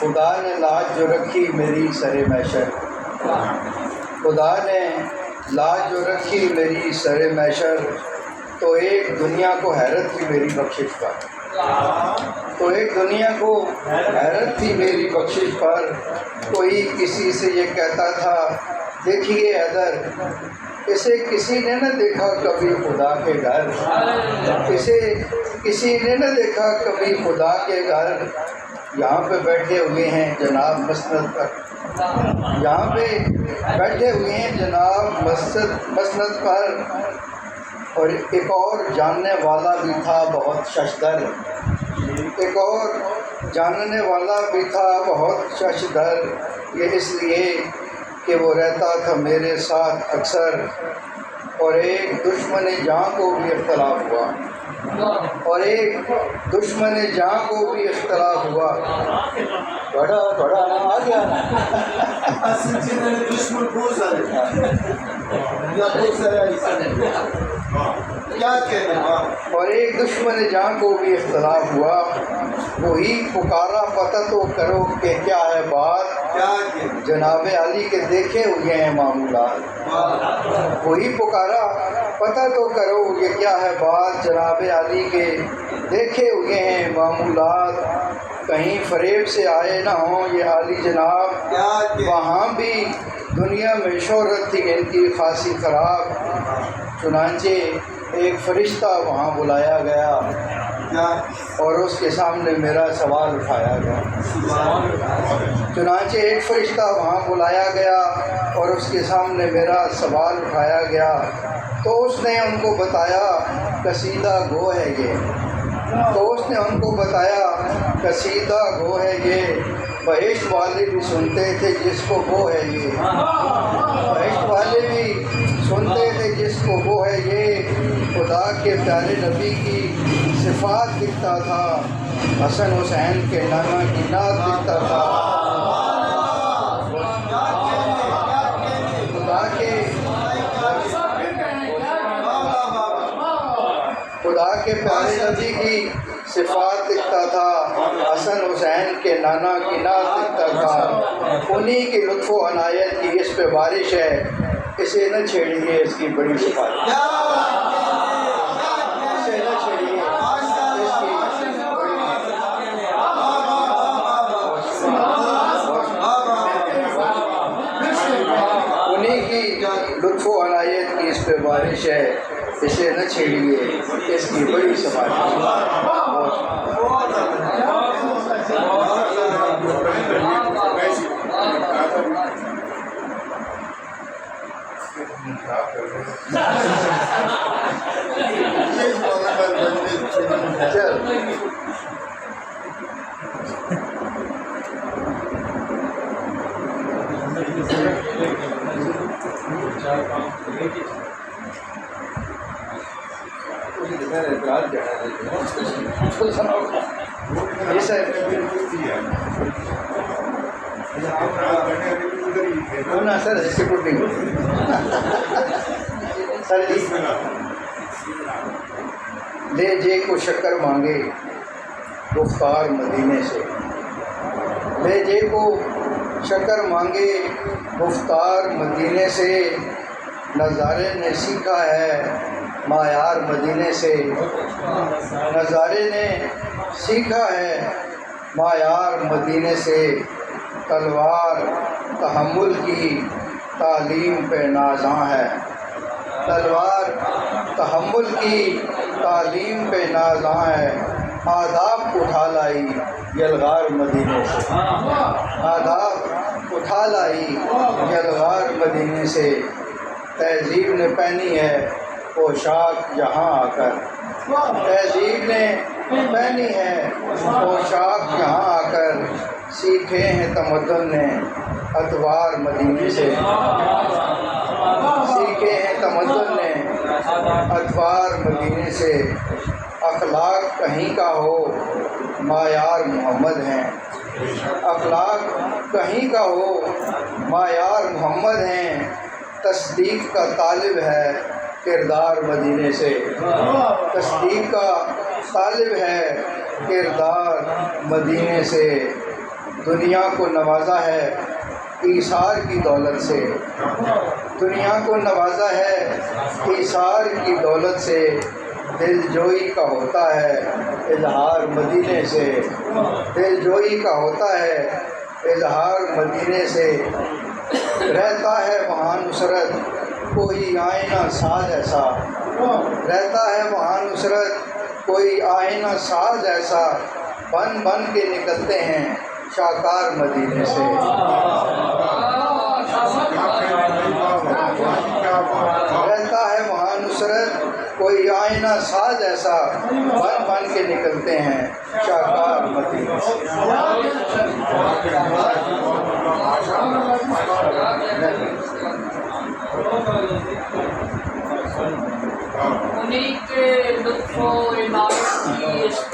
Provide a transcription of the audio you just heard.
خدا نے لاج جو رکھی میری سر محشر، خدا نے لاج جو رکھی میری سر محشر، تو ایک دنیا کو حیرت تھی میری بخشش پر، تو ایک دنیا کو حیرت تھی میری بخشش پر۔ کوئی کسی سے یہ کہتا تھا دیکھیے حیدر، اسے کسی نے نہ دیکھا کبھی خدا کے گھر، اسے کسی نے نہ دیکھا کبھی خدا کے گھر۔ یہاں پہ بیٹھے ہوئے ہیں جناب مسند پر، یہاں پہ بیٹھے ہوئے ہیں جناب مسند پر، اور ایک اور جاننے والا بھی تھا بہت ششدر، ایک اور جاننے والا بھی تھا بہت ششدر۔ یہ اس لیے کہ وہ رہتا تھا میرے ساتھ اکثر، اور ایک دشمن جاں کو بھی اختلاف ہوا، اور ایک دشمن جاں کو بھی اختلاف ہوا۔ بڑا آ گیا دشمن بہت سارے کیا کہنا، اور ایک دشمن جاں کو بھی اختلاف ہوا۔ وہی پکارا پتہ تو کرو کہ کیا ہے بات، جناب علی کے دیکھے ہوئے ہیں معمولات۔ وہی پکارا پتہ تو کرو یہ کیا ہے بات، جناب علی کے دیکھے ہوئے ہیں معمولات۔ کہیں فریب سے آئے نہ ہوں یہ عالی جناب، وہاں بھی دنیا میں شہرت تھی ان کی خاصی خراب۔ چنانچہ ایک فرشتہ وہاں بلایا گیا، اور اس کے سامنے میرا سوال اٹھایا گیا۔ چنانچہ ایک فرشتہ وہاں بلایا گیا، اور اس کے سامنے میرا سوال اٹھایا گیا۔ تو اس نے ان کو بتایا قصیدہ گو ہے یہ، تو اس نے ان کو بتایا قصیدہ گو ہے یہ، بہشت والے بھی سنتے تھے جس کو وہ ہے یہ، بہشت والے بھی سنتے تھے جس کو وہ ہے یہ۔ خدا کے پیارے نبی کی صفات دکھتا تھا، حسن حسین کے نانا کی نعت دکھتا تھا۔ خدا کے پیارے نبی کی صفات دکھتا تھا، حسن حسین کے نانا کی نعت دکھتا تھا۔ انہی کی لطف و عنایت کی اس پہ بارش ہے، اسے نہ چھیڑیے اس کی بڑی صفات، اسے نہ چھیڑیے اس کی انہی کی لطف و عنایت کی اس پہ بارش ہے، اسے نہ چھیڑیے اس کی بڑی صفات۔ لے جے کو شکر مانگے گفتار مدینے سے، لے جے کو شکر مانگے گفتار مدینے سے، نظارے نے سیکھا ہے معیار مدینے سے، نظارے نے سیکھا ہے معیار مدینے سے۔ تلوار تحمل کی تعلیم پہ نازاں ہے، تلوار تحمل کی تعلیم پہ نازاں ہے۔ آداب اٹھا لائی یلغار مدینے سے، آداب اٹھا لائی یلغار مدینے سے۔ تہذیب نے پہنی ہے پوشاک یہاں آ کر، تہذیب نے پہنی ہے پوشاک یہاں آ کر، سیکھے ہیں تمدن نے اتوار مدینے سے، سیکھے ہیں تمدن نے اتوار مدینے سے۔ اخلاق کہیں کا ہو معیار محمد ہیں، اخلاق کہیں کا ہو معیار محمد ہیں۔ تصدیق کا طالب ہے کردار مدینے سے، تصدیق کا طالب ہے کردار مدینے سے، دنیا کو نوازا ہے ایثار کی دولت سے، دنیا کو نوازا ہے ایثار کی دولت سے، دل جوئی کا ہوتا ہے اظہار مدینے سے، دل جوئی کا ہوتا ہے اظہار مدینے سے، رہتا ہے وہاں نصرت کوئی آئینہ ساز ایسا، رہتا ہے وہاں نصرت کوئی آئینہ ساز ایسا، بن بن کے نکلتے ہیں شاہکار مدینے سے، رہتا ہے وہاں نصرت کوئی آئینہ ساز ایسا، بن بن کے نکلتے ہیں شاہکار مدینے سے۔ انہیں کے لطف و عنایت کی اس پہ